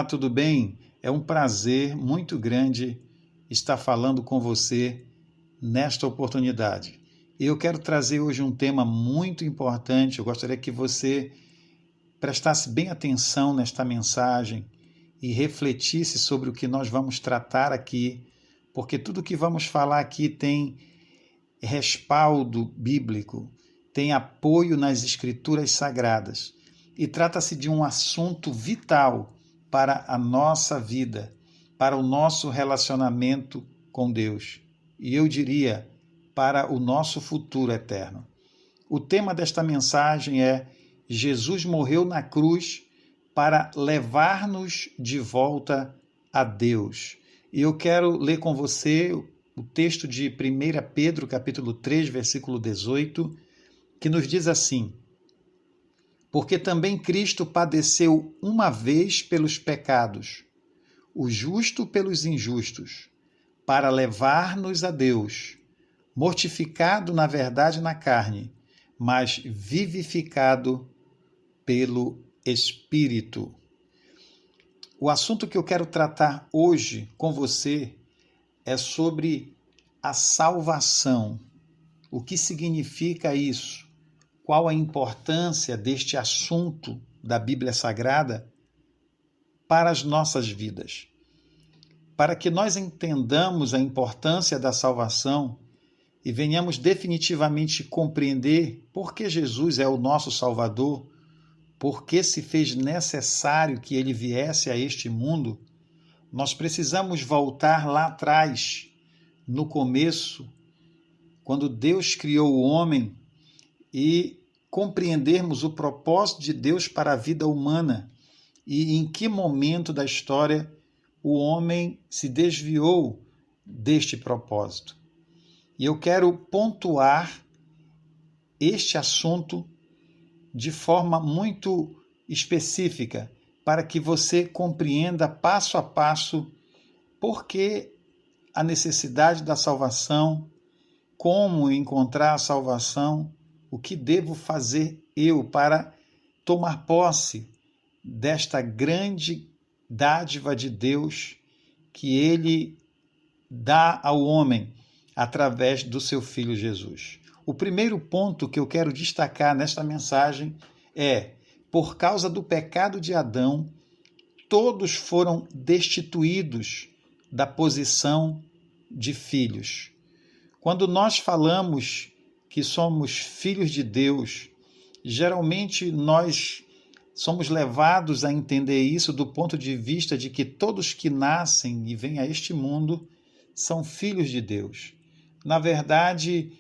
Olá, tudo bem? É um prazer muito grande estar falando com você nesta oportunidade. Eu quero trazer hoje um tema muito importante. Eu gostaria que você prestasse bem atenção nesta mensagem e refletisse sobre o que nós vamos tratar aqui, porque tudo que vamos falar aqui tem respaldo bíblico, tem apoio nas Escrituras Sagradas e trata-se de um assunto vital para a nossa vida, para o nosso relacionamento com Deus e eu diria para o nosso futuro eterno. O tema desta mensagem é: Jesus morreu na cruz para levar-nos de volta a Deus. E eu quero ler com você o texto de 1 Pedro, capítulo 3, versículo 18, que nos diz assim: porque também Cristo padeceu uma vez pelos pecados, o justo pelos injustos, para levar-nos a Deus, mortificado na verdade na carne, mas vivificado pelo Espírito. O assunto que eu quero tratar hoje com você é sobre a salvação. O que significa isso? Qual a importância deste assunto da Bíblia Sagrada para as nossas vidas? Para que nós entendamos a importância da salvação e venhamos definitivamente compreender por que Jesus é o nosso Salvador, por que se fez necessário que ele viesse a este mundo, nós precisamos voltar lá atrás, no começo, quando Deus criou o homem, e compreendermos o propósito de Deus para a vida humana e em que momento da história o homem se desviou deste propósito. E eu quero pontuar este assunto de forma muito específica para que você compreenda passo a passo por que a necessidade da salvação, como encontrar a salvação, o que devo fazer eu para tomar posse desta grande dádiva de Deus que ele dá ao homem através do seu Filho Jesus. O primeiro ponto que eu quero destacar nesta mensagem é: por causa do pecado de Adão, todos foram destituídos da posição de filhos. Quando nós falamos que somos filhos de Deus, geralmente nós somos levados a entender isso do ponto de vista de que todos que nascem e vêm a este mundo são filhos de Deus. Na verdade,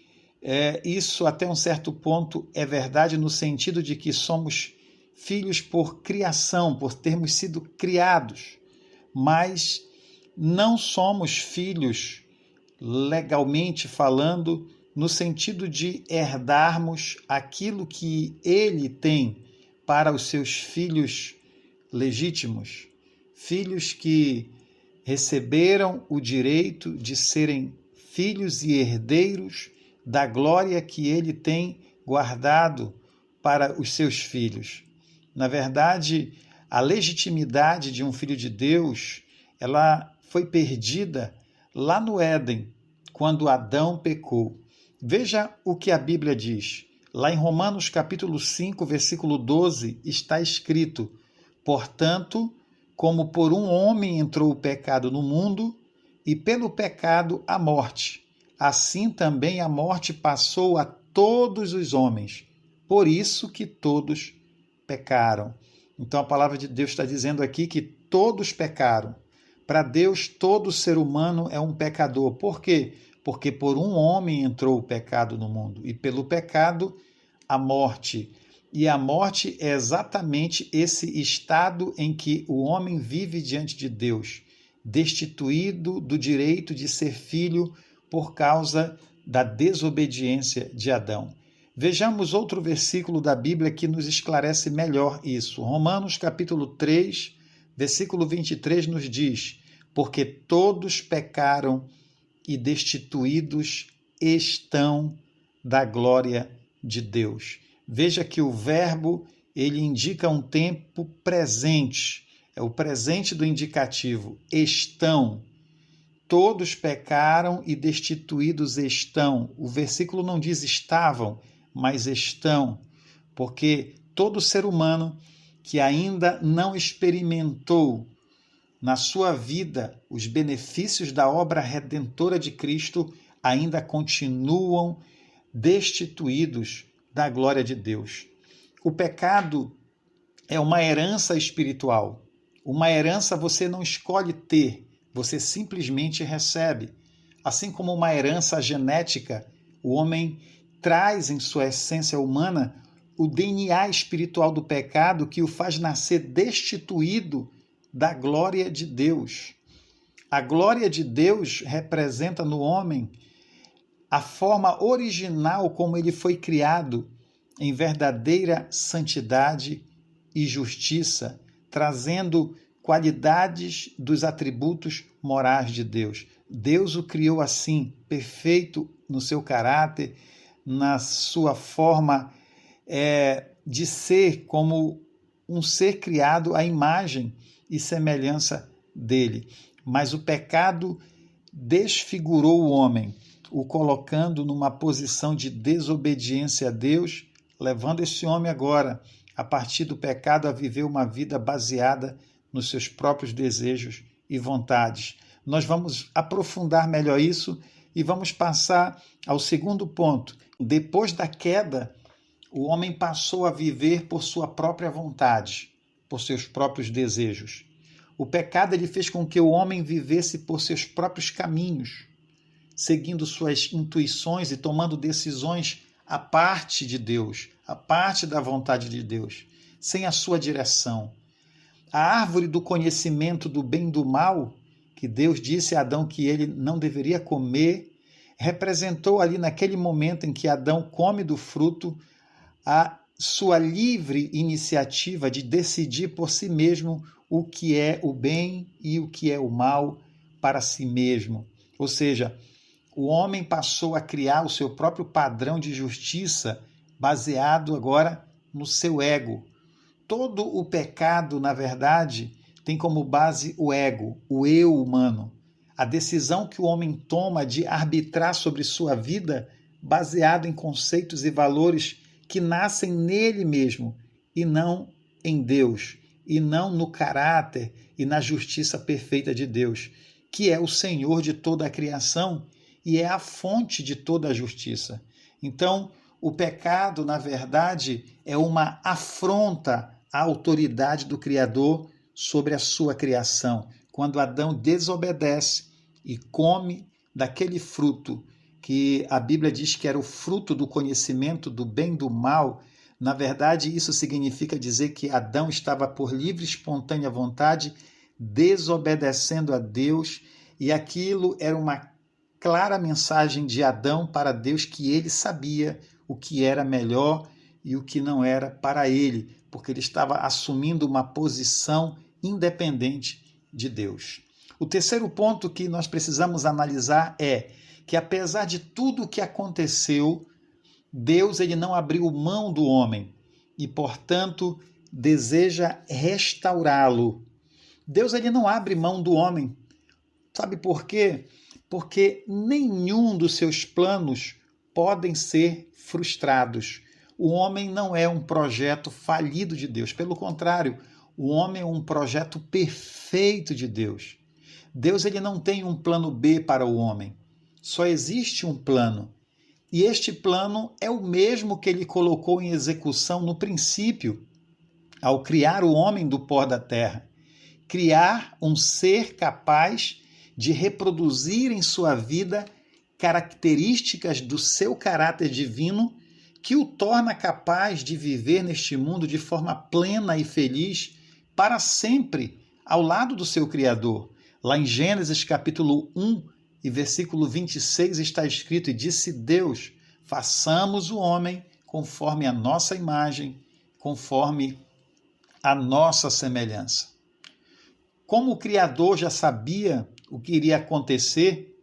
isso até um certo ponto é verdade no sentido de que somos filhos por criação, por termos sido criados, mas não somos filhos, legalmente falando, no sentido de herdarmos aquilo que ele tem para os seus filhos legítimos, filhos que receberam o direito de serem filhos e herdeiros da glória que ele tem guardado para os seus filhos. Na verdade, a legitimidade de um filho de Deus, ela foi perdida lá no Éden, quando Adão pecou. Veja o que a Bíblia diz. Lá em Romanos capítulo 5, versículo 12, está escrito: portanto, como por um homem entrou o pecado no mundo, e pelo pecado a morte, assim também a morte passou a todos os homens, por isso que todos pecaram. Então a palavra de Deus está dizendo aqui que todos pecaram. Para Deus, todo ser humano é um pecador. Por quê? Porque por um homem entrou o pecado no mundo, e pelo pecado a morte. E a morte é exatamente esse estado em que o homem vive diante de Deus, destituído do direito de ser filho por causa da desobediência de Adão. Vejamos outro versículo da Bíblia que nos esclarece melhor isso. Romanos capítulo 3, versículo 23 nos diz: porque todos pecaram e destituídos estão da glória de Deus. Veja que o verbo, ele indica um tempo presente, é o presente do indicativo, estão. Todos pecaram e destituídos estão. O versículo não diz estavam, mas estão, porque todo ser humano que ainda não experimentou na sua vida os benefícios da obra redentora de Cristo ainda continuam destituídos da glória de Deus. O pecado é uma herança espiritual. Uma herança você não escolhe ter, você simplesmente recebe. Assim como uma herança genética, o homem traz em sua essência humana o DNA espiritual do pecado que o faz nascer destituído da glória de Deus. A glória de Deus representa no homem a forma original como ele foi criado, em verdadeira santidade e justiça, trazendo qualidades dos atributos morais de Deus. Deus o criou assim, perfeito no seu caráter, na sua forma de ser, como um ser criado à imagem e semelhança dele. Mas o pecado desfigurou o homem, o colocando numa posição de desobediência a Deus, levando esse homem agora, a partir do pecado, a viver uma vida baseada nos seus próprios desejos e vontades. Nós vamos aprofundar melhor isso e vamos passar ao segundo ponto. Depois da queda, o homem passou a viver por sua própria vontade, por seus próprios desejos. O pecado ele fez com que o homem vivesse por seus próprios caminhos, seguindo suas intuições e tomando decisões à parte de Deus, à parte da vontade de Deus, sem a sua direção. A árvore do conhecimento do bem e do mal, que Deus disse a Adão que ele não deveria comer, representou ali naquele momento em que Adão come do fruto a sua livre iniciativa de decidir por si mesmo o que é o bem e o que é o mal para si mesmo. Ou seja, o homem passou a criar o seu próprio padrão de justiça baseado agora no seu ego. Todo o pecado, na verdade, tem como base o ego, o eu humano. A decisão que o homem toma de arbitrar sobre sua vida baseado em conceitos e valores que nascem nele mesmo e não em Deus, e não no caráter e na justiça perfeita de Deus, que é o Senhor de toda a criação e é a fonte de toda a justiça. Então, o pecado, na verdade, é uma afronta à autoridade do Criador sobre a sua criação. Quando Adão desobedece e come daquele fruto que a Bíblia diz que era o fruto do conhecimento do bem e do mal, na verdade, isso significa dizer que Adão estava por livre e espontânea vontade desobedecendo a Deus, e aquilo era uma clara mensagem de Adão para Deus que ele sabia o que era melhor e o que não era para ele, porque ele estava assumindo uma posição independente de Deus. O terceiro ponto que nós precisamos analisar é que, apesar de tudo o que aconteceu, Deus ele não abriu mão do homem e, portanto, deseja restaurá-lo. Deus ele não abre mão do homem. Sabe por quê? Porque nenhum dos seus planos podem ser frustrados. O homem não é um projeto falido de Deus. Pelo contrário, o homem é um projeto perfeito de Deus. Deus ele não tem um plano B para o homem. Só existe um plano. E este plano é o mesmo que ele colocou em execução no princípio, ao criar o homem do pó da terra. Criar um ser capaz de reproduzir em sua vida características do seu caráter divino que o torna capaz de viver neste mundo de forma plena e feliz para sempre ao lado do seu Criador. Lá em Gênesis capítulo 1 e versículo 26 está escrito: e disse Deus, façamos o homem conforme a nossa imagem, conforme a nossa semelhança. Como o Criador já sabia o que iria acontecer,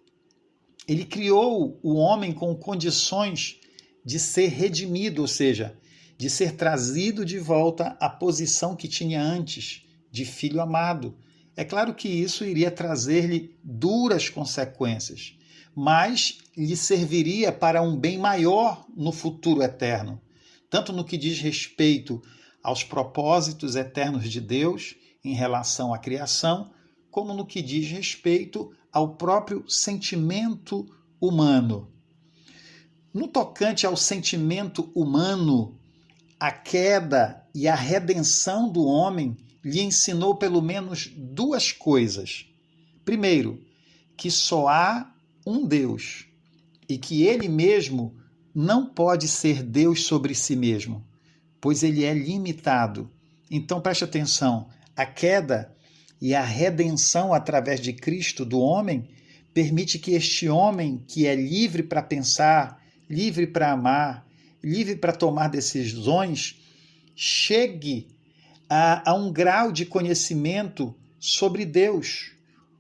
ele criou o homem com condições de ser redimido, ou seja, de ser trazido de volta à posição que tinha antes, de filho amado. É claro que isso iria trazer-lhe duras consequências, mas lhe serviria para um bem maior no futuro eterno, tanto no que diz respeito aos propósitos eternos de Deus em relação à criação, como no que diz respeito ao próprio sentimento humano. No tocante ao sentimento humano, a queda e a redenção do homem lhe ensinou pelo menos duas coisas. Primeiro, que só há um Deus e que ele mesmo não pode ser Deus sobre si mesmo, pois ele é limitado. Então preste atenção, a queda e a redenção através de Cristo do homem permite que este homem, que é livre para pensar, livre para amar, livre para tomar decisões, chegue a um grau de conhecimento sobre Deus,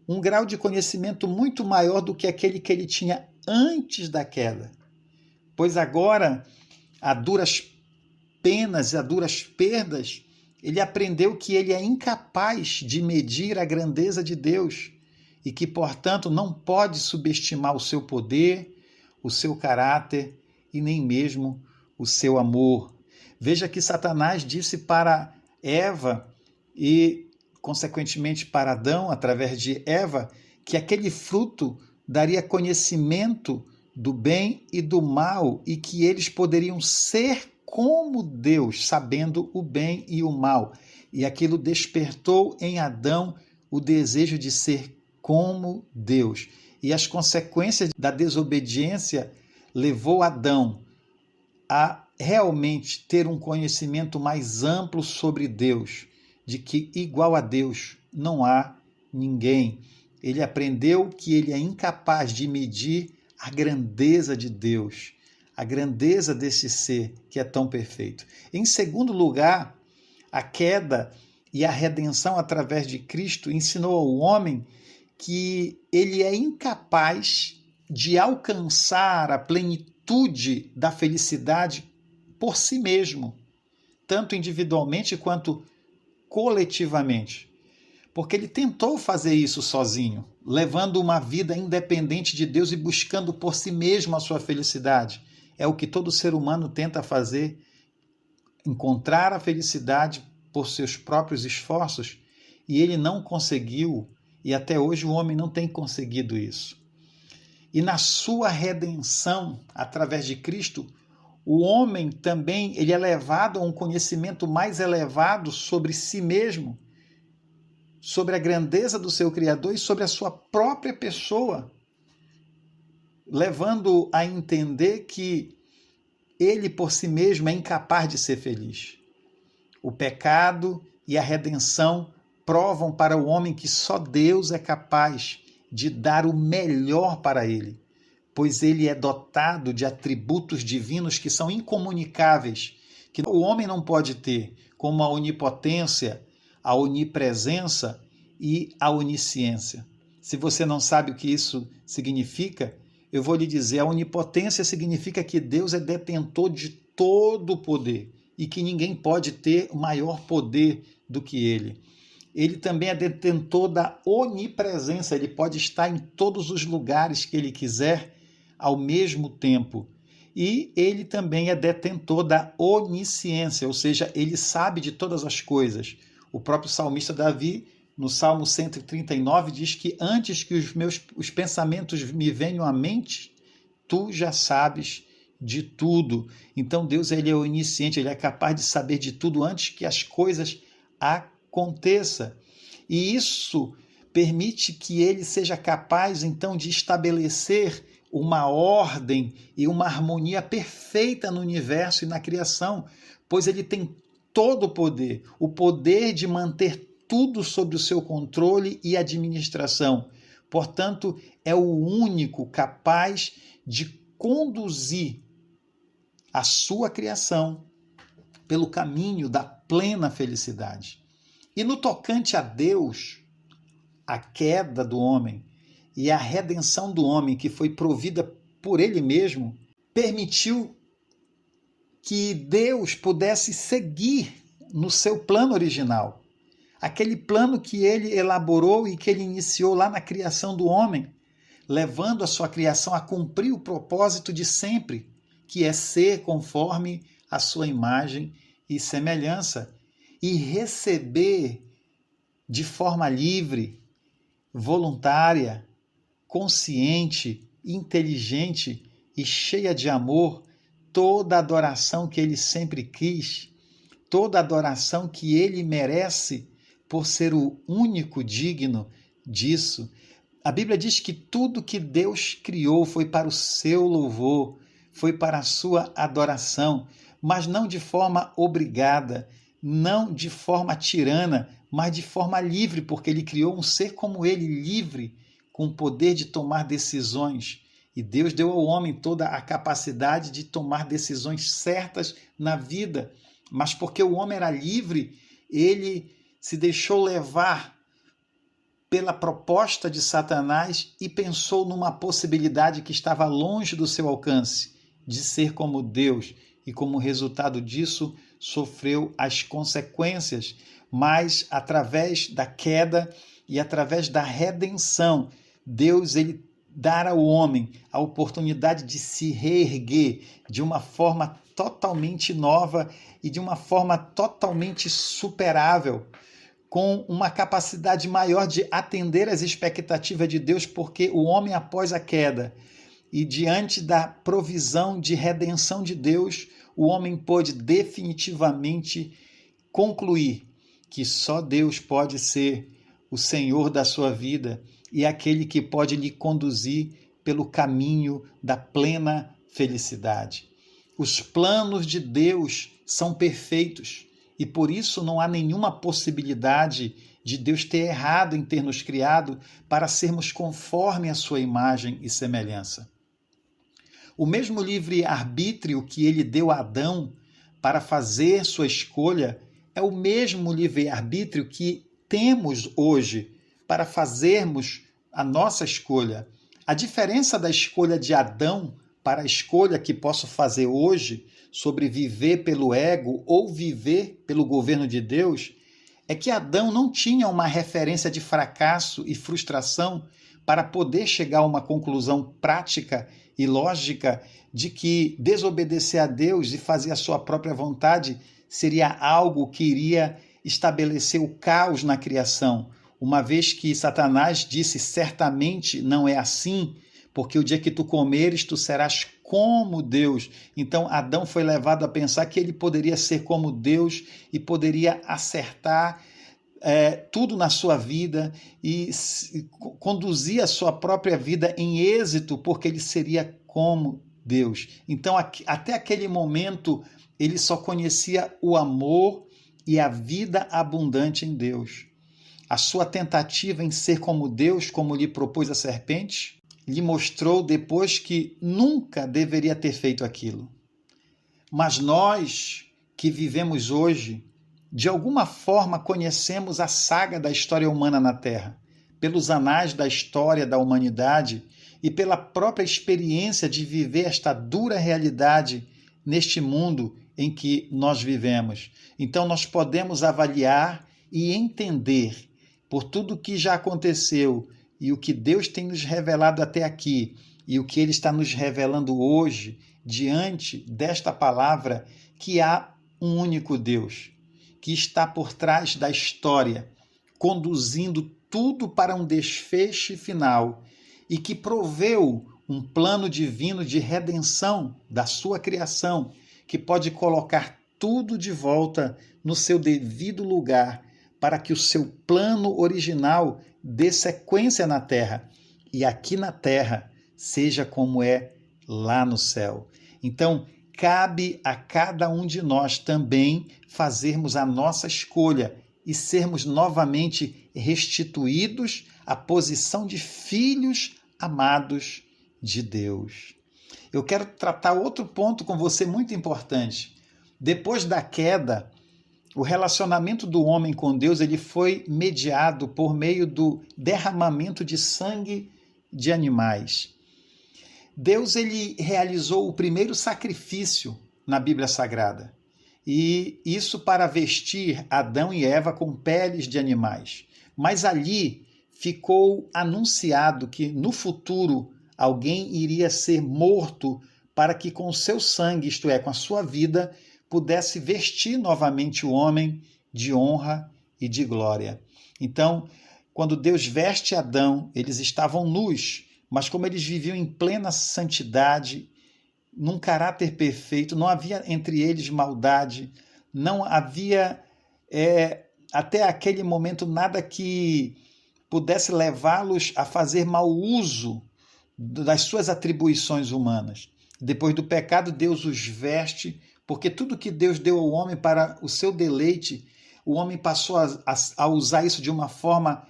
um grau de conhecimento muito maior do que aquele que ele tinha antes da queda. Pois agora, a duras penas e a duras perdas, ele aprendeu que ele é incapaz de medir a grandeza de Deus e que, portanto, não pode subestimar o seu poder, o seu caráter e nem mesmo o seu amor. Veja que Satanás disse para Eva e, consequentemente, para Adão, através de Eva, que aquele fruto daria conhecimento do bem e do mal e que eles poderiam ser como Deus, sabendo o bem e o mal. E aquilo despertou em Adão o desejo de ser como Deus. E as consequências da desobediência levou Adão a realmente ter um conhecimento mais amplo sobre Deus, de que igual a Deus não há ninguém. Ele aprendeu que ele é incapaz de medir a grandeza de Deus, a grandeza desse ser que é tão perfeito. Em segundo lugar, a queda e a redenção através de Cristo ensinou ao homem que ele é incapaz de alcançar a plenitude da felicidade por si mesmo, tanto individualmente quanto coletivamente. Porque ele tentou fazer isso sozinho, levando uma vida independente de Deus e buscando por si mesmo a sua felicidade. É o que todo ser humano tenta fazer, encontrar a felicidade por seus próprios esforços, e ele não conseguiu, e até hoje o homem não tem conseguido isso. E na sua redenção, através de Cristo, o homem também ele é levado a um conhecimento mais elevado sobre si mesmo, sobre a grandeza do seu Criador e sobre a sua própria pessoa, levando a entender que ele por si mesmo é incapaz de ser feliz. O pecado e a redenção provam para o homem que só Deus é capaz de dar o melhor para ele, pois ele é dotado de atributos divinos que são incomunicáveis, que o homem não pode ter, como a onipotência, a onipresença e a onisciência. Se você não sabe o que isso significa, eu vou lhe dizer, a onipotência significa que Deus é detentor de todo o poder e que ninguém pode ter maior poder do que ele. Ele também é detentor da onipresença, ele pode estar em todos os lugares que ele quiser ao mesmo tempo. E ele também é detentor da onisciência, ou seja, ele sabe de todas as coisas. O próprio salmista Davi, no Salmo 139, diz que antes que os pensamentos me venham à mente, tu já sabes de tudo. Então Deus ele é onisciente, ele é capaz de saber de tudo antes que as coisas aconteçam. E isso permite que ele seja capaz, então, de estabelecer uma ordem e uma harmonia perfeita no universo e na criação, pois ele tem todo o poder de manter tudo sob o seu controle e administração. Portanto, é o único capaz de conduzir a sua criação pelo caminho da plena felicidade. E no tocante a Deus, a queda do homem e a redenção do homem, que foi provida por ele mesmo, permitiu que Deus pudesse seguir no seu plano original. aquele plano que ele elaborou e que ele iniciou lá na criação do homem, levando a sua criação a cumprir o propósito de sempre, que é ser conforme a sua imagem e semelhança, e receber de forma livre, voluntária, consciente, inteligente e cheia de amor toda a adoração que ele sempre quis, toda a adoração que ele merece por ser o único digno disso. A Bíblia diz que tudo que Deus criou foi para o seu louvor, foi para a sua adoração, mas não de forma obrigada, não de forma tirana, mas de forma livre, porque ele criou um ser como ele, livre, com o poder de tomar decisões. E Deus deu ao homem toda a capacidade de tomar decisões certas na vida, mas porque o homem era livre, ele se deixou levar pela proposta de Satanás e pensou numa possibilidade que estava longe do seu alcance, de ser como Deus, e como resultado disso sofreu as consequências, mas através da queda e através da redenção, Deus ele dá ao homem a oportunidade de se reerguer de uma forma totalmente nova e de uma forma totalmente superável, com uma capacidade maior de atender às expectativas de Deus, porque o homem, após a queda e diante da provisão de redenção de Deus, o homem pôde definitivamente concluir que só Deus pode ser o Senhor da sua vida e aquele que pode lhe conduzir pelo caminho da plena felicidade. Os planos de Deus são perfeitos e por isso não há nenhuma possibilidade de Deus ter errado em ter nos criado para sermos conforme a sua imagem e semelhança. O mesmo livre-arbítrio que ele deu a Adão para fazer sua escolha é o mesmo livre-arbítrio que temos hoje para fazermos a nossa escolha. A diferença da escolha de Adão para a escolha que posso fazer hoje sobre viver pelo ego ou viver pelo governo de Deus é que Adão não tinha uma referência de fracasso e frustração para poder chegar a uma conclusão prática e lógica de que desobedecer a Deus e fazer a sua própria vontade seria algo que iria estabelecer o caos na criação, uma vez que Satanás disse certamente não é assim, porque o dia que tu comeres, tu serás como Deus. Então Adão foi levado a pensar que ele poderia ser como Deus e poderia acertar tudo na sua vida e conduzir a sua própria vida em êxito, porque ele seria como Deus. Então até aquele momento ele só conhecia o amor e a vida abundante em Deus. A sua tentativa em ser como Deus, como lhe propôs a serpente, lhe mostrou depois que nunca deveria ter feito aquilo. Mas nós que vivemos hoje, de alguma forma conhecemos a saga da história humana na Terra, pelos anais da história da humanidade e pela própria experiência de viver esta dura realidade neste mundo em que nós vivemos. Então nós podemos avaliar e entender por tudo que já aconteceu e o que Deus tem nos revelado até aqui e o que Ele está nos revelando hoje, diante desta palavra, que há um único Deus, que está por trás da história, conduzindo tudo para um desfecho final e que proveu um plano divino de redenção da sua criação, que pode colocar tudo de volta no seu devido lugar para que o seu plano original dê sequência na Terra e aqui na Terra seja como é lá no céu. Então, cabe a cada um de nós também fazermos a nossa escolha e sermos novamente restituídos à posição de filhos amados de Deus. Eu quero tratar outro ponto com você muito importante. Depois da queda, o relacionamento do homem com Deus ele foi mediado por meio do derramamento de sangue de animais. Deus ele realizou o primeiro sacrifício na Bíblia Sagrada. e isso para vestir Adão e Eva com peles de animais. Mas ali ficou anunciado que no futuro alguém iria ser morto para que com seu sangue, isto é, com a sua vida, pudesse vestir novamente o homem de honra e de glória. Então, quando Deus veste Adão, eles estavam nus, mas como eles viviam em plena santidade, num caráter perfeito, não havia entre eles maldade, não havia até aquele momento nada que pudesse levá-los a fazer mau uso das suas atribuições humanas. Depois do pecado, Deus os veste, porque tudo que Deus deu ao homem para o seu deleite, o homem passou a usar isso de uma forma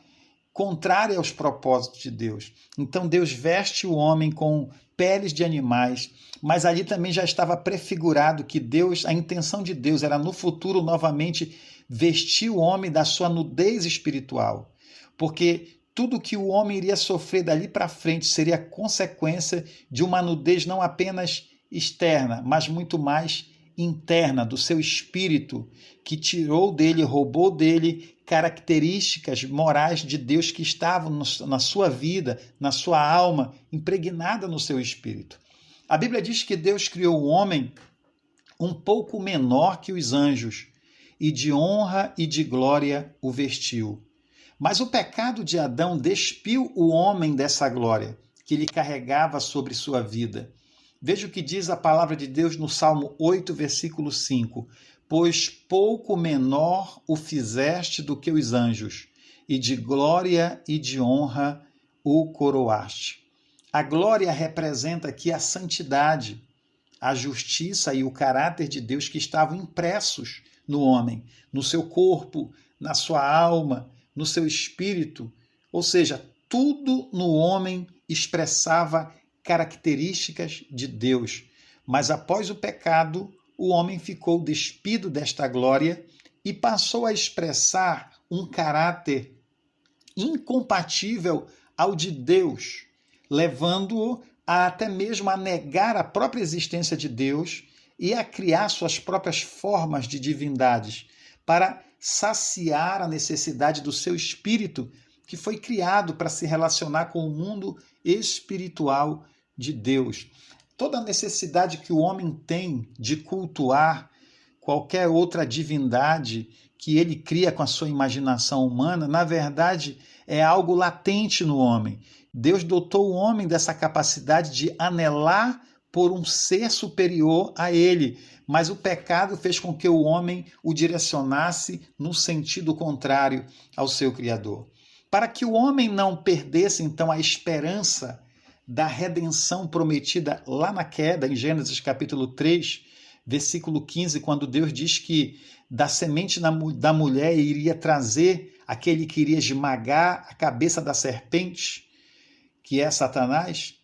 contrária aos propósitos de Deus. Então Deus veste o homem com peles de animais, mas ali também já estava prefigurado que Deus, a intenção de Deus era no futuro novamente vestir o homem da sua nudez espiritual, porque tudo que o homem iria sofrer dali para frente seria consequência de uma nudez não apenas externa, mas muito mais interna, do seu espírito, que tirou dele, roubou dele características morais de Deus que estavam na sua vida, na sua alma, impregnada no seu espírito. A Bíblia diz que Deus criou o homem um pouco menor que os anjos, e de honra e de glória o vestiu. Mas o pecado de Adão despiu o homem dessa glória que ele carregava sobre sua vida. Veja o que diz a palavra de Deus no Salmo 8, versículo 5. Pois pouco menor o fizeste do que os anjos, e de glória e de honra o coroaste. A glória representa aqui a santidade, a justiça e o caráter de Deus que estavam impressos no homem, no seu corpo, na sua alma, no seu espírito. Ou seja, tudo no homem expressava características de Deus. Mas após o pecado, o homem ficou despido desta glória e passou a expressar um caráter incompatível ao de Deus, levando-o até mesmo a negar a própria existência de Deus e a criar suas próprias formas de divindades para saciar a necessidade do seu espírito, que foi criado para se relacionar com o mundo espiritual de Deus. Toda a necessidade que o homem tem de cultuar qualquer outra divindade que ele cria com a sua imaginação humana, na verdade, é algo latente no homem. Deus dotou o homem dessa capacidade de anelar por um ser superior a ele, mas o pecado fez com que o homem o direcionasse no sentido contrário ao seu Criador. Para que o homem não perdesse, então, a esperança da redenção prometida lá na queda, em Gênesis capítulo 3, versículo 15, quando Deus diz que da semente da mulher iria trazer aquele que iria esmagar a cabeça da serpente, que é Satanás,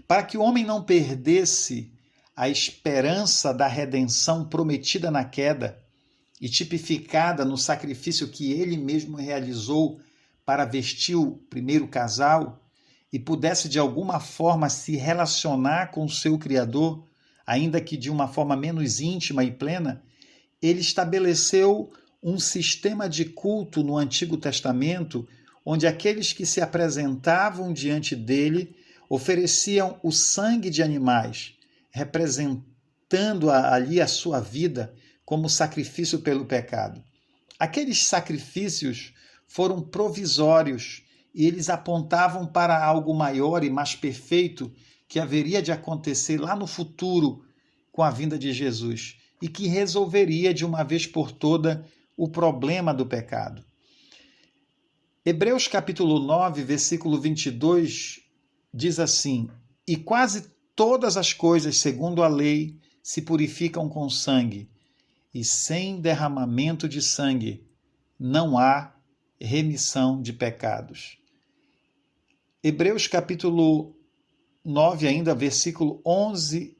para que o homem não perdesse a esperança da redenção prometida na queda e tipificada no sacrifício que ele mesmo realizou para vestir o primeiro casal e pudesse de alguma forma se relacionar com o seu Criador, ainda que de uma forma menos íntima e plena, ele estabeleceu um sistema de culto no Antigo Testamento, onde aqueles que se apresentavam diante dele ofereciam o sangue de animais, representando ali a sua vida como sacrifício pelo pecado. Aqueles sacrifícios foram provisórios e eles apontavam para algo maior e mais perfeito que haveria de acontecer lá no futuro com a vinda de Jesus e que resolveria de uma vez por toda o problema do pecado. Hebreus capítulo 9, versículo 22 diz assim: e quase todas as coisas segundo a lei se purificam com sangue, e sem derramamento de sangue não há remissão de pecados. Hebreus capítulo 9 ainda, versículo 11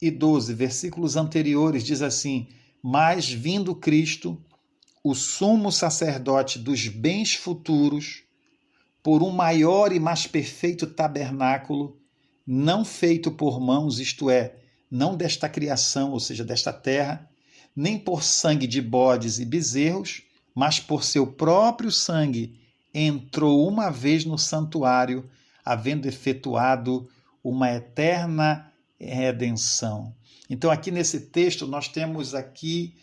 e 12, versículos anteriores, diz assim: mas vindo Cristo, o sumo sacerdote dos bens futuros, por um maior e mais perfeito tabernáculo, não feito por mãos, isto é, não desta criação, ou seja, desta terra, nem por sangue de bodes e bezerros, mas por seu próprio sangue entrou uma vez no santuário, havendo efetuado uma eterna redenção. Então, aqui nesse texto, nós temos aqui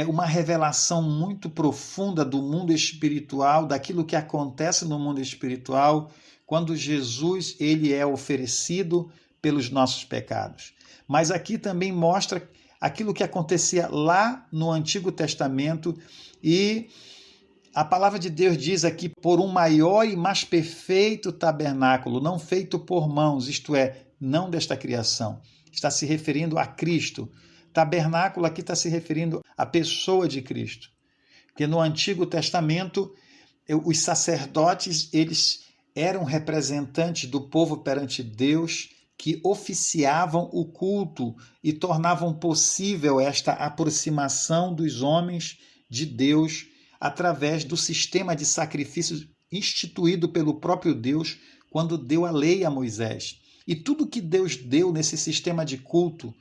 uma revelação muito profunda do mundo espiritual, daquilo que acontece no mundo espiritual, quando Jesus ele é oferecido pelos nossos pecados. Mas aqui também mostra aquilo que acontecia lá no Antigo Testamento, e a palavra de Deus diz aqui, por um maior e mais perfeito tabernáculo, não feito por mãos, isto é, não desta criação. Está se referindo a Cristo. Tabernáculo aqui está se referindo à pessoa de Cristo. Porque no Antigo Testamento, os sacerdotes, eles eram representantes do povo perante Deus, que oficiavam o culto e tornavam possível esta aproximação dos homens de Deus através do sistema de sacrifícios instituído pelo próprio Deus quando deu a lei a Moisés. E tudo que Deus deu nesse sistema de culto,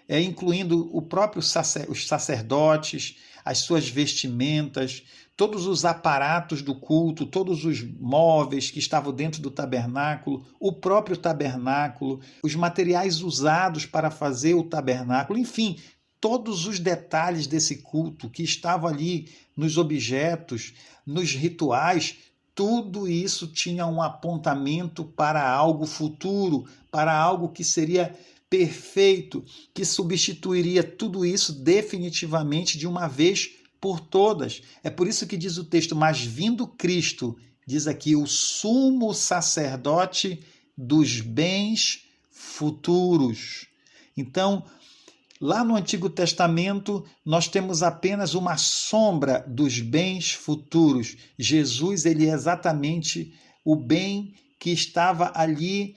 incluindo os sacerdotes, as suas vestimentas, todos os aparatos do culto, todos os móveis que estavam dentro do tabernáculo, o próprio tabernáculo, os materiais usados para fazer o tabernáculo, enfim, todos os detalhes desse culto que estavam ali nos objetos, nos rituais, tudo isso tinha um apontamento para algo futuro, para algo que seria perfeito, que substituiria tudo isso definitivamente de uma vez por todas. É por isso que diz o texto, mas vindo Cristo, diz aqui, o sumo sacerdote dos bens futuros. Então, lá no Antigo Testamento, nós temos apenas uma sombra dos bens futuros. Jesus, ele é exatamente o bem que estava ali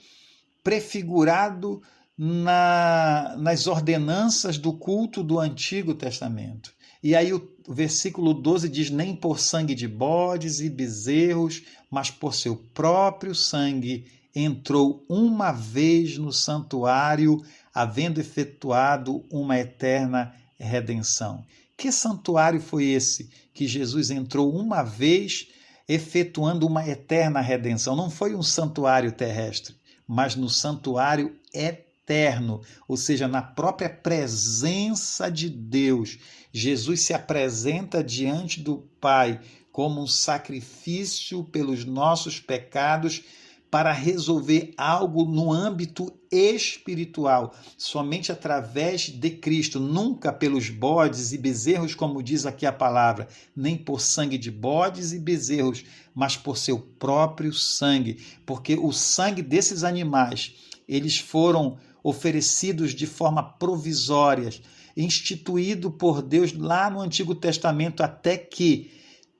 prefigurado nas ordenanças do culto do Antigo Testamento. E aí o versículo 12 diz, nem por sangue de bodes e bezerros, mas por seu próprio sangue entrou uma vez no santuário, havendo efetuado uma eterna redenção. Que santuário foi esse que Jesus entrou uma vez, efetuando uma eterna redenção? Não foi um santuário terrestre, mas no santuário eterno, ou seja, na própria presença de Deus. Jesus se apresenta diante do Pai como um sacrifício pelos nossos pecados, para resolver algo no âmbito espiritual, somente através de Cristo, nunca pelos bodes e bezerros, como diz aqui a palavra, nem por sangue de bodes e bezerros, mas por seu próprio sangue, porque o sangue desses animais, eles foram oferecidos de forma provisória, instituído por Deus lá no Antigo Testamento, até que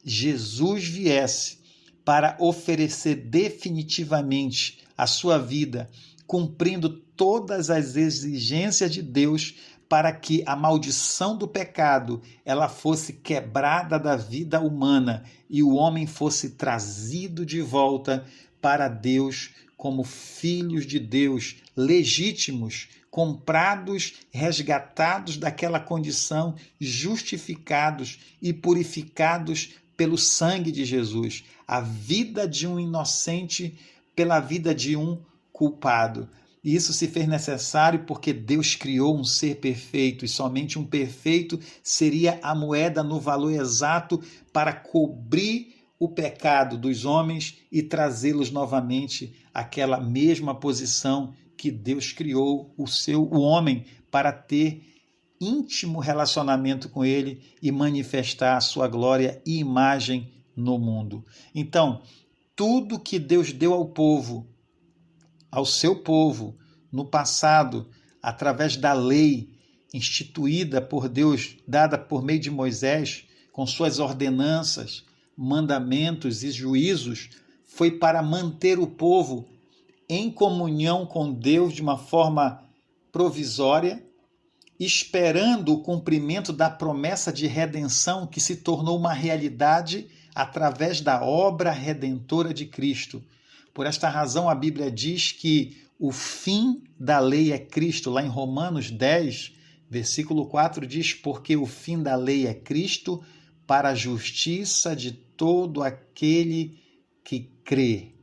Jesus viesse para oferecer definitivamente a sua vida, cumprindo todas as exigências de Deus, para que a maldição do pecado ela fosse quebrada da vida humana e o homem fosse trazido de volta para Deus como filhos de Deus, legítimos, comprados, resgatados daquela condição, justificados e purificados pelo sangue de Jesus, a vida de um inocente pela vida de um culpado. E isso se fez necessário porque Deus criou um ser perfeito, e somente um perfeito seria a moeda no valor exato para cobrir o pecado dos homens e trazê-los novamente àquela mesma posição que Deus criou o homem para ter íntimo relacionamento com ele e manifestar a sua glória e imagem no mundo. Então, tudo que Deus deu ao povo, ao seu povo, no passado, através da lei instituída por Deus, dada por meio de Moisés, com suas ordenanças, mandamentos e juízos, foi para manter o povo em comunhão com Deus de uma forma provisória, esperando o cumprimento da promessa de redenção que se tornou uma realidade através da obra redentora de Cristo. Por esta razão, a Bíblia diz que o fim da lei é Cristo. Lá em Romanos 10, Versículo 4 diz: porque o fim da lei é Cristo, para a justiça de todo aquele que crê.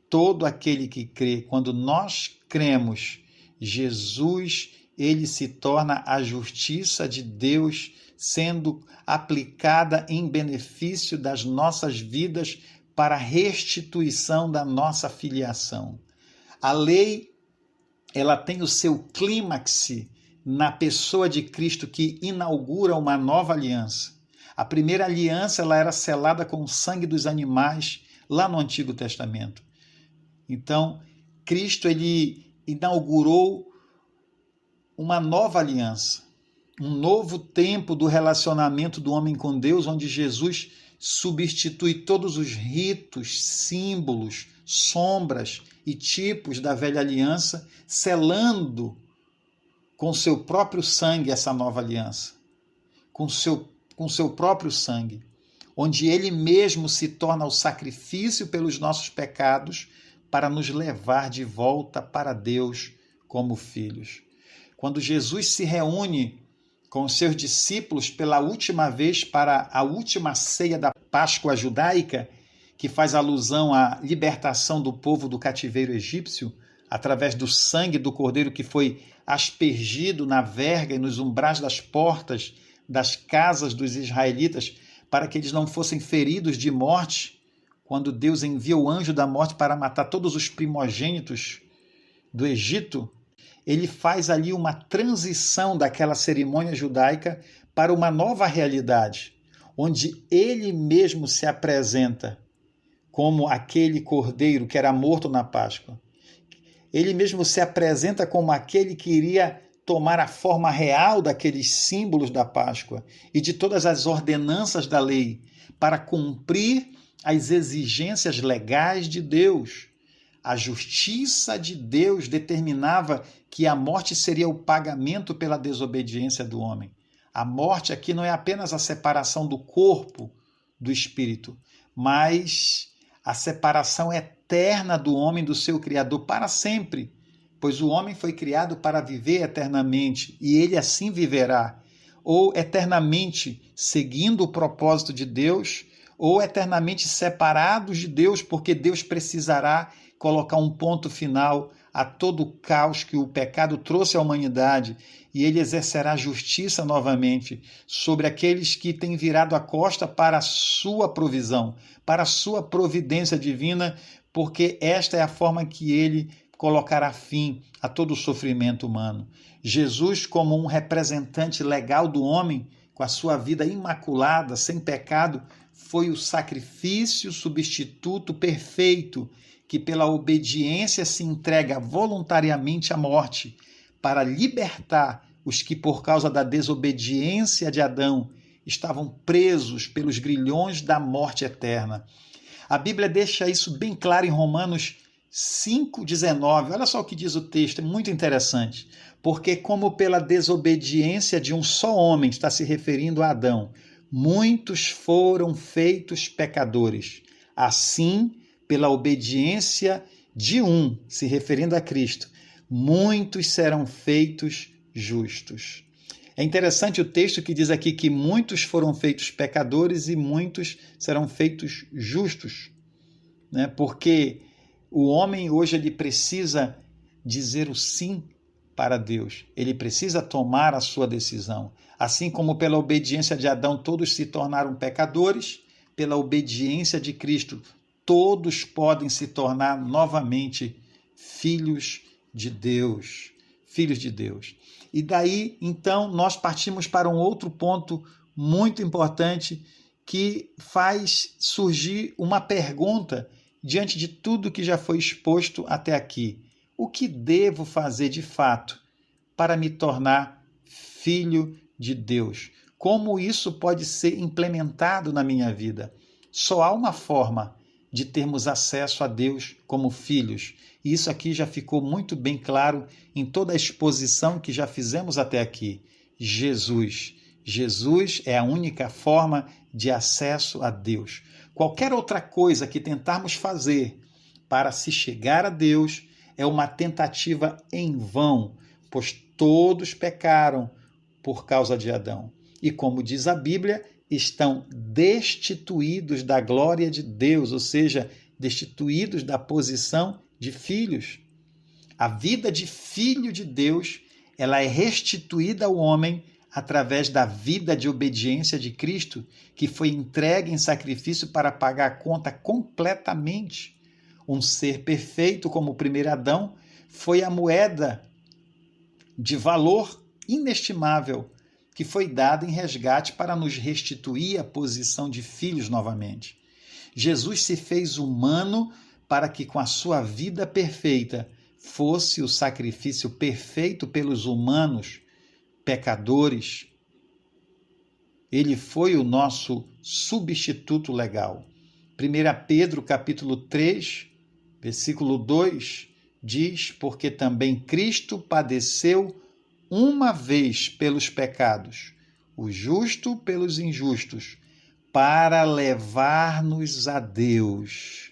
Todo aquele que crê. Quando nós cremos, Jesus, ele se torna a justiça de Deus, sendo aplicada em benefício das nossas vidas para a restituição da nossa filiação. A lei, ela tem o seu clímax na pessoa de Cristo, que inaugura uma nova aliança. A primeira aliança, ela era selada com o sangue dos animais lá no Antigo Testamento. Então, Cristo, ele inaugurou uma nova aliança, um novo tempo do relacionamento do homem com Deus, onde Jesus substitui todos os ritos, símbolos, sombras e tipos da velha aliança, selando com seu próprio sangue essa nova aliança, com seu próprio sangue, onde ele mesmo se torna o sacrifício pelos nossos pecados para nos levar de volta para Deus como filhos. Quando Jesus se reúne com os seus discípulos pela última vez para a última ceia da Páscoa judaica, que faz alusão à libertação do povo do cativeiro egípcio, através do sangue do cordeiro que foi aspergido na verga e nos umbrais das portas das casas dos israelitas, para que eles não fossem feridos de morte, quando Deus envia o anjo da morte para matar todos os primogênitos do Egito, ele faz ali uma transição daquela cerimônia judaica para uma nova realidade, onde ele mesmo se apresenta como aquele cordeiro que era morto na Páscoa. Ele mesmo se apresenta como aquele que iria tomar a forma real daqueles símbolos da Páscoa e de todas as ordenanças da lei para cumprir as exigências legais de Deus. A justiça de Deus determinava que a morte seria o pagamento pela desobediência do homem. A morte aqui não é apenas a separação do corpo do espírito, mas a separação eterna do homem do seu Criador para sempre, pois o homem foi criado para viver eternamente e ele assim viverá, ou eternamente seguindo o propósito de Deus, ou eternamente separados de Deus, porque Deus precisará colocar um ponto final a todo o caos que o pecado trouxe à humanidade, e ele exercerá justiça novamente sobre aqueles que têm virado a costa para a sua provisão, para a sua providência divina, porque esta é a forma que ele colocará fim a todo o sofrimento humano. Jesus, como um representante legal do homem, com a sua vida imaculada, sem pecado, foi o sacrifício substituto perfeito que pela obediência se entrega voluntariamente à morte para libertar os que por causa da desobediência de Adão estavam presos pelos grilhões da morte eterna. A Bíblia deixa isso bem claro em Romanos 5,19. Olha só o que diz o texto, é muito interessante. Porque como pela desobediência de um só homem, está se referindo a Adão, muitos foram feitos pecadores. Assim, pela obediência de um, se referindo a Cristo, muitos serão feitos justos. É interessante o texto que diz aqui que muitos foram feitos pecadores e muitos serão feitos justos, né? Porque o homem hoje ele precisa dizer o sim para Deus, ele precisa tomar a sua decisão. Assim como pela obediência de Adão todos se tornaram pecadores, pela obediência de Cristo todos podem se tornar novamente filhos de Deus. Filhos de Deus. E daí, então, nós partimos para um outro ponto muito importante que faz surgir uma pergunta diante de tudo que já foi exposto até aqui. O que devo fazer de fato para me tornar filho de Deus? Como isso pode ser implementado na minha vida? Só há uma forma de termos acesso a Deus como filhos. E isso aqui já ficou muito bem claro em toda a exposição que já fizemos até aqui. Jesus. Jesus é a única forma de acesso a Deus. Qualquer outra coisa que tentarmos fazer para se chegar a Deus é uma tentativa em vão, pois todos pecaram, por causa de Adão. E como diz a Bíblia, estão destituídos da glória de Deus, ou seja, destituídos da posição de filhos. A vida de filho de Deus, ela é restituída ao homem através da vida de obediência de Cristo, que foi entregue em sacrifício para pagar a conta completamente. Um ser perfeito como o primeiro Adão foi a moeda de valor inestimável que foi dada em resgate para nos restituir a posição de filhos novamente. Jesus se fez humano para que com a sua vida perfeita fosse o sacrifício perfeito pelos humanos pecadores. Ele foi o nosso substituto legal. 1 Pedro capítulo 3, versículo 2, diz: porque também Cristo padeceu uma vez pelos pecados, o justo pelos injustos, para levar-nos a Deus.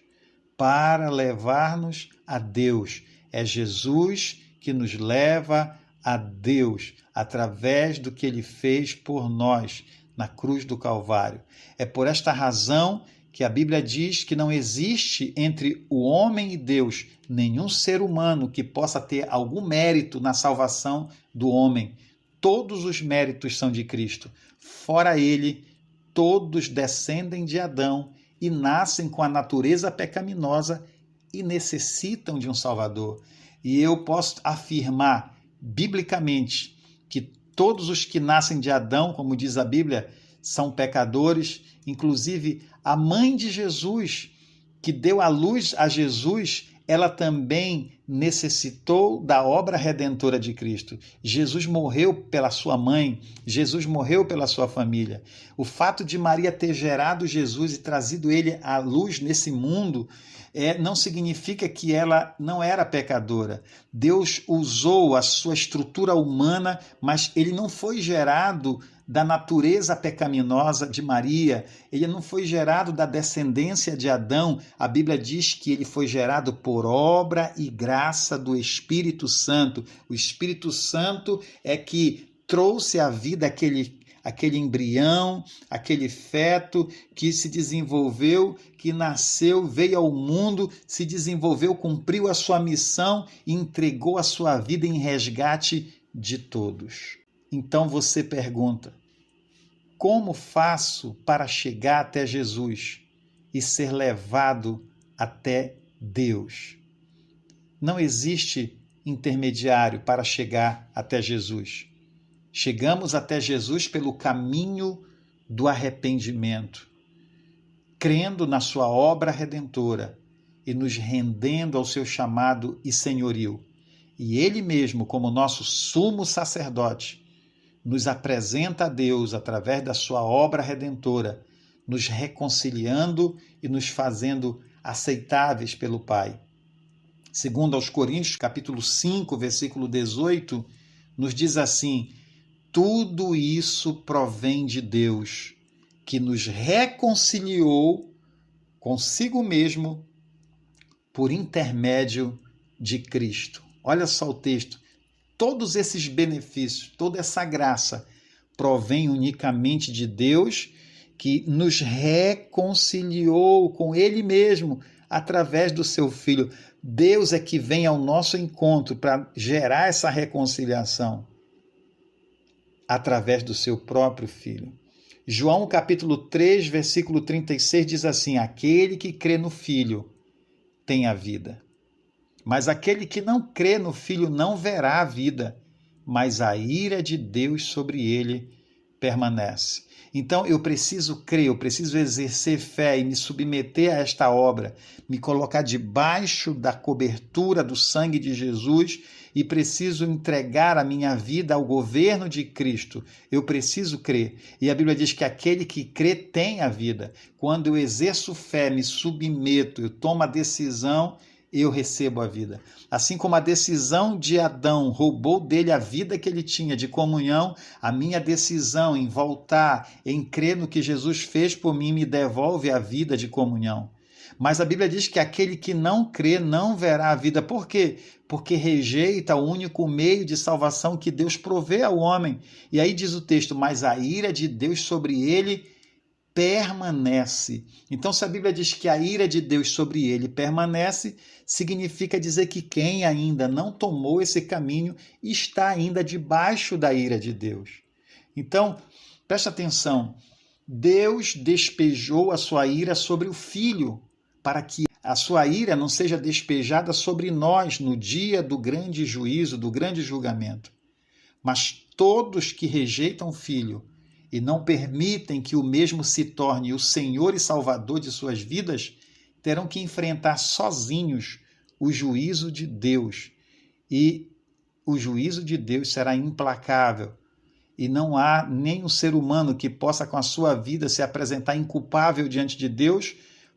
Para levar-nos a Deus. É Jesus que nos leva a Deus, através do que ele fez por nós na cruz do Calvário. É por esta razão que a Bíblia diz que não existe entre o homem e Deus nenhum ser humano que possa ter algum mérito na salvação do homem. Todos os méritos são de Cristo. Fora ele, todos descendem de Adão e nascem com a natureza pecaminosa e necessitam de um Salvador. E eu posso afirmar biblicamente que todos os que nascem de Adão, como diz a Bíblia, são pecadores. Inclusive a mãe de Jesus, que deu à luz a Jesus, ela também necessitou da obra redentora de Cristo. Jesus morreu pela sua mãe, Jesus morreu pela sua família. O fato de Maria ter gerado Jesus e trazido ele à luz nesse mundo não significa que ela não era pecadora. Deus usou a sua estrutura humana, mas ele não foi gerado da natureza pecaminosa de Maria, ele não foi gerado da descendência de Adão. A Bíblia diz que ele foi gerado por obra e graça do Espírito Santo. O Espírito Santo é que trouxe à vida aquele embrião, aquele feto que se desenvolveu, que nasceu, veio ao mundo, se desenvolveu, cumpriu a sua missão e entregou a sua vida em resgate de todos. Então você pergunta: como faço para chegar até Jesus e ser levado até Deus? Não existe intermediário para chegar até Jesus. Chegamos até Jesus pelo caminho do arrependimento, crendo na sua obra redentora e nos rendendo ao seu chamado e senhorio. E ele mesmo, como nosso sumo sacerdote, nos apresenta a Deus através da sua obra redentora, nos reconciliando e nos fazendo aceitáveis pelo Pai. Segundo aos Coríntios, capítulo 5, versículo 18, nos diz assim: tudo isso provém de Deus, que nos reconciliou consigo mesmo por intermédio de Cristo. Olha só o texto. Todos esses benefícios, toda essa graça provém unicamente de Deus, que nos reconciliou com Ele mesmo através do seu Filho. Deus é que vem ao nosso encontro para gerar essa reconciliação através do seu próprio Filho. João capítulo 3, versículo 36 diz assim: aquele que crê no Filho tem a vida. Mas aquele que não crê no Filho não verá a vida, mas a ira de Deus sobre ele permanece. Então eu preciso crer, eu preciso exercer fé e me submeter a esta obra, me colocar debaixo da cobertura do sangue de Jesus e preciso entregar a minha vida ao governo de Cristo. Eu preciso crer. E a Bíblia diz que aquele que crê tem a vida. Quando eu exerço fé, me submeto, eu tomo a decisão, eu recebo a vida. Assim como a decisão de Adão roubou dele a vida que ele tinha de comunhão, a minha decisão em voltar, em crer no que Jesus fez por mim, me devolve a vida de comunhão. Mas a Bíblia diz que aquele que não crê não verá a vida. Por quê? Porque rejeita o único meio de salvação que Deus provê ao homem. E aí diz o texto, mas a ira de Deus sobre ele permanece. Então, se a Bíblia diz que a ira de Deus sobre ele permanece, significa dizer que quem ainda não tomou esse caminho está ainda debaixo da ira de Deus. Então, preste atenção, Deus despejou a sua ira sobre o Filho, para que a sua ira não seja despejada sobre nós no dia do grande juízo, do grande julgamento. Mas todos que rejeitam o Filho e não permitem que o mesmo se torne o Senhor e Salvador de suas vidas, terão que enfrentar sozinhos o juízo de Deus. E o juízo de Deus será implacável. E não há nenhum ser humano que possa, com a sua vida, se apresentar inculpável diante de Deus,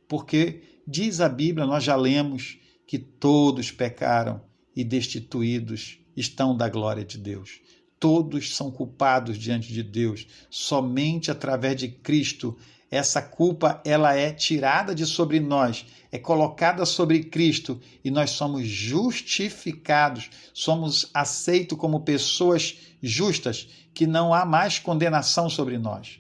porque diz a Bíblia, nós já lemos, que todos pecaram e destituídos estão da glória de Deus. Todos são culpados diante de Deus. Somente através de Cristo essa culpa ela é tirada de sobre nós, é colocada sobre Cristo e nós somos justificados, somos aceitos como pessoas justas, que não há mais condenação sobre nós.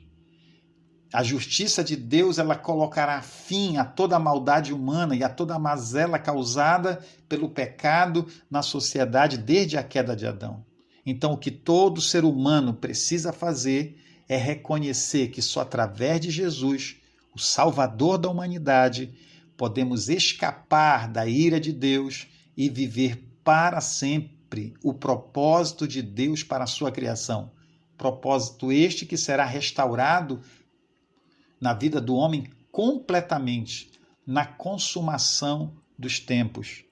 A justiça de Deus ela colocará fim a toda a maldade humana e a toda a mazela causada pelo pecado na sociedade desde a queda de Adão. Então, o que todo ser humano precisa fazer é reconhecer que só através de Jesus, o Salvador da humanidade, podemos escapar da ira de Deus e viver para sempre o propósito de Deus para a sua criação. Propósito este que será restaurado na vida do homem completamente, na consumação dos tempos.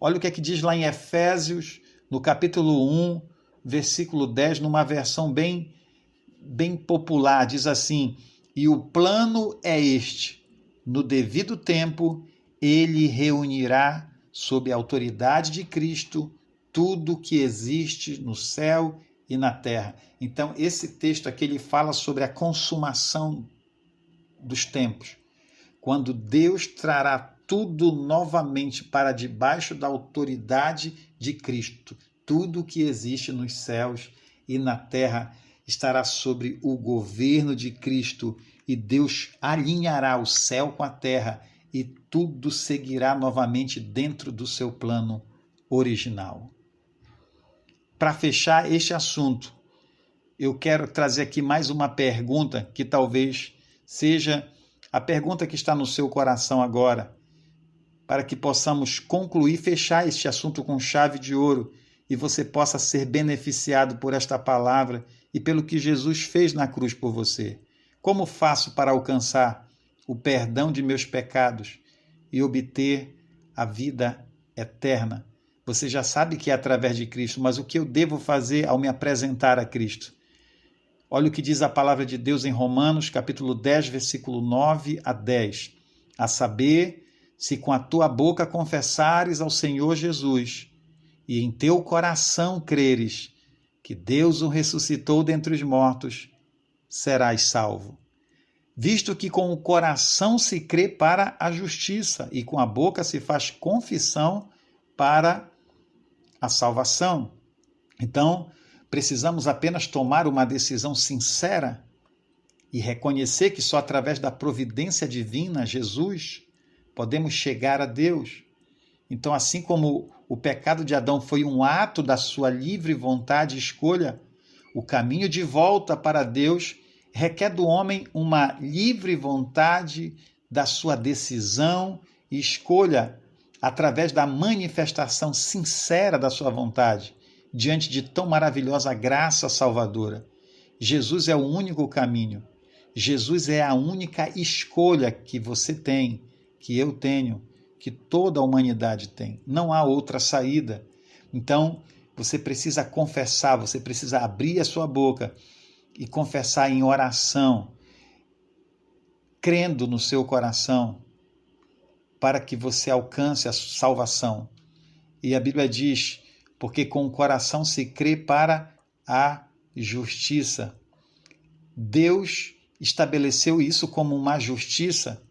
Olha o que é que diz lá em Efésios, no capítulo 1, versículo 10, numa versão bem popular, diz assim, e o plano é este, no devido tempo, ele reunirá sob a autoridade de Cristo tudo que existe no céu e na terra. Então, esse texto aqui, ele fala sobre a consumação dos tempos, quando Deus trará tudo novamente para debaixo da autoridade de Cristo. Tudo que existe nos céus e na terra estará sobre o governo de Cristo e Deus alinhará o céu com a terra e tudo seguirá novamente dentro do seu plano original. Para fechar este assunto, eu quero trazer aqui mais uma pergunta que talvez seja a pergunta que está no seu coração agora, para que possamos concluir, fechar este assunto com chave de ouro e você possa ser beneficiado por esta palavra e pelo que Jesus fez na cruz por você. Como faço para alcançar o perdão de meus pecados e obter a vida eterna? Você já sabe que é através de Cristo, mas o que eu devo fazer ao me apresentar a Cristo? Olha o que diz a palavra de Deus em Romanos, capítulo 10, versículo 9 a 10. A saber, se com a tua boca confessares ao Senhor Jesus e em teu coração creres que Deus o ressuscitou dentre os mortos, serás salvo. Visto que com o coração se crê para a justiça e com a boca se faz confissão para a salvação. Então, precisamos apenas tomar uma decisão sincera e reconhecer que só através da providência divina, Jesus, podemos chegar a Deus. Então, assim como o pecado de Adão foi um ato da sua livre vontade e escolha, o caminho de volta para Deus requer do homem uma livre vontade da sua decisão e escolha através da manifestação sincera da sua vontade diante de tão maravilhosa graça salvadora. Jesus é o único caminho. Jesus é a única escolha que você tem, que eu tenho, que toda a humanidade tem. Não há outra saída. Então, você precisa confessar, você precisa abrir a sua boca e confessar em oração, crendo no seu coração, para que você alcance a salvação. E a Bíblia diz, porque com o coração se crê para a justiça. Deus estabeleceu isso como uma justiça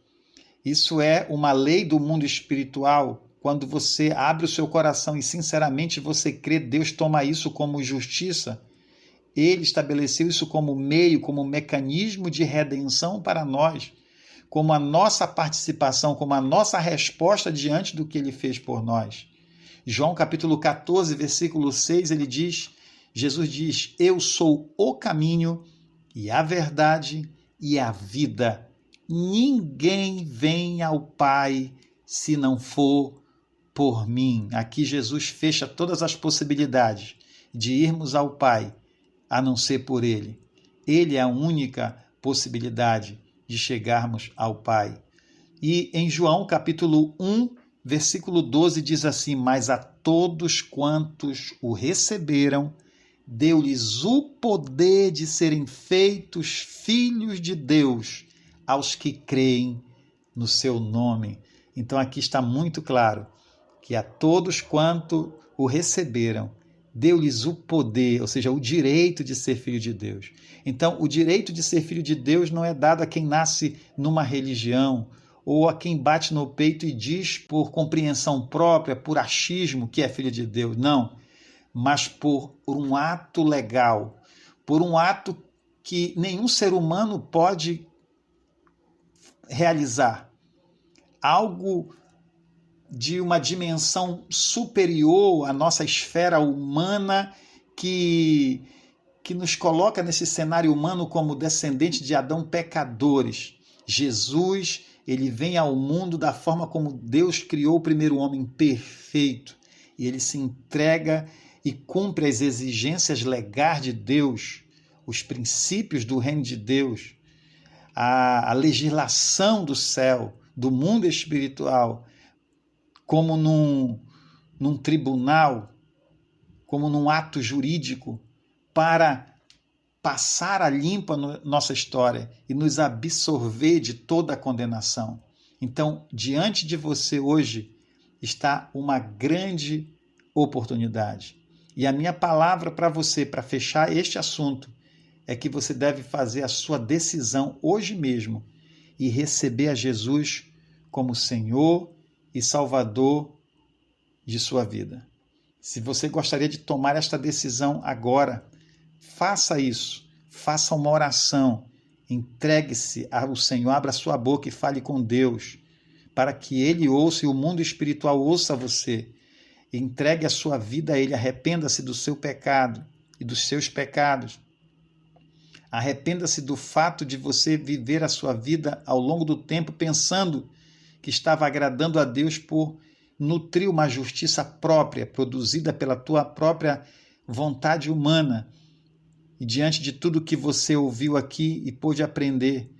Isso é uma lei do mundo espiritual. Quando você abre o seu coração e sinceramente você crê, Deus toma isso como justiça. Ele estabeleceu isso como meio, como mecanismo de redenção para nós, como a nossa participação, como a nossa resposta diante do que ele fez por nós. João capítulo 14, versículo 6, Jesus diz: eu sou o caminho e a verdade e a vida. Ninguém vem ao Pai se não for por mim. Aqui Jesus fecha todas as possibilidades de irmos ao Pai, a não ser por Ele. Ele é a única possibilidade de chegarmos ao Pai. E em João capítulo 1, versículo 12 diz assim: mas a todos quantos o receberam, deu-lhes o poder de serem feitos filhos de Deus, aos que creem no seu nome. Então aqui está muito claro que a todos quanto o receberam, deu-lhes o poder, ou seja, o direito de ser filho de Deus. Então, o direito de ser filho de Deus não é dado a quem nasce numa religião ou a quem bate no peito e diz por compreensão própria, por achismo, que é filho de Deus. Não, mas por um ato legal, por um ato que nenhum ser humano pode realizar. Algo de uma dimensão superior à nossa esfera humana que nos coloca nesse cenário humano como descendente de Adão pecadores. Jesus, ele vem ao mundo da forma como Deus criou o primeiro homem perfeito. E ele se entrega e cumpre as exigências legais de Deus, os princípios do reino de Deus, a legislação do céu, do mundo espiritual, como num tribunal, como num ato jurídico, para passar a limpo a nossa história e nos absorver de toda a condenação. Então, diante de você hoje está uma grande oportunidade. E a minha palavra para você, para fechar este assunto, é que você deve fazer a sua decisão hoje mesmo e receber a Jesus como Senhor e Salvador de sua vida. Se você gostaria de tomar esta decisão agora, faça isso, faça uma oração, entregue-se ao Senhor, abra sua boca e fale com Deus, para que Ele ouça e o mundo espiritual ouça você. Entregue a sua vida a Ele, arrependa-se do seu pecado e dos seus pecados. Arrependa-se do fato de você viver a sua vida ao longo do tempo pensando que estava agradando a Deus por nutrir uma justiça própria, produzida pela tua própria vontade humana. E diante de tudo que você ouviu aqui e pôde aprender,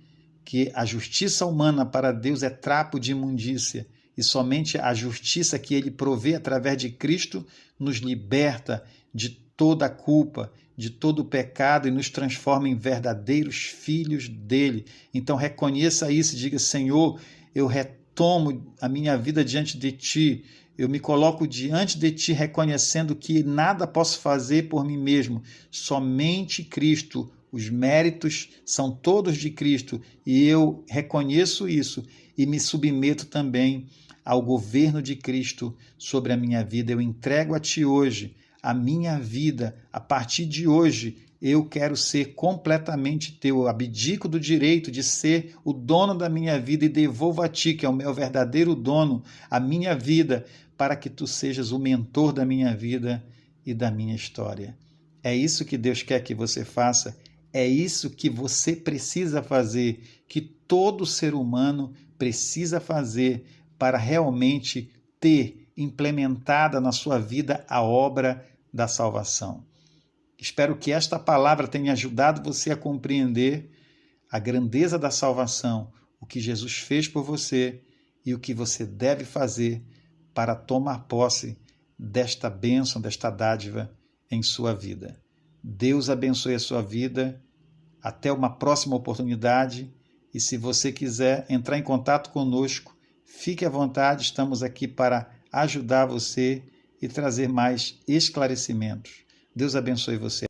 que a justiça humana para Deus é trapo de imundícia, e somente a justiça que Ele provê através de Cristo nos liberta de toda a culpa, de todo o pecado e nos transforma em verdadeiros filhos dele. Então reconheça isso e diga: Senhor, eu retomo a minha vida diante de Ti, eu me coloco diante de Ti reconhecendo que nada posso fazer por mim mesmo, somente Cristo. Os méritos são todos de Cristo e eu reconheço isso e me submeto também ao governo de Cristo sobre a minha vida. Eu entrego a Ti hoje a minha vida. A partir de hoje eu quero ser completamente Teu. Eu abdico do direito de ser o dono da minha vida e devolvo a Ti, que é o meu verdadeiro dono, a minha vida, para que Tu sejas o mentor da minha vida e da minha história. É isso que Deus quer que você faça. É isso que você precisa fazer, que todo ser humano precisa fazer para realmente ter implementada na sua vida a obra da salvação. Espero que esta palavra tenha ajudado você a compreender a grandeza da salvação, o que Jesus fez por você e o que você deve fazer para tomar posse desta bênção, desta dádiva em sua vida. Deus abençoe a sua vida. Até uma próxima oportunidade. E se você quiser entrar em contato conosco, fique à vontade, estamos aqui para ajudar você e trazer mais esclarecimentos. Deus abençoe você.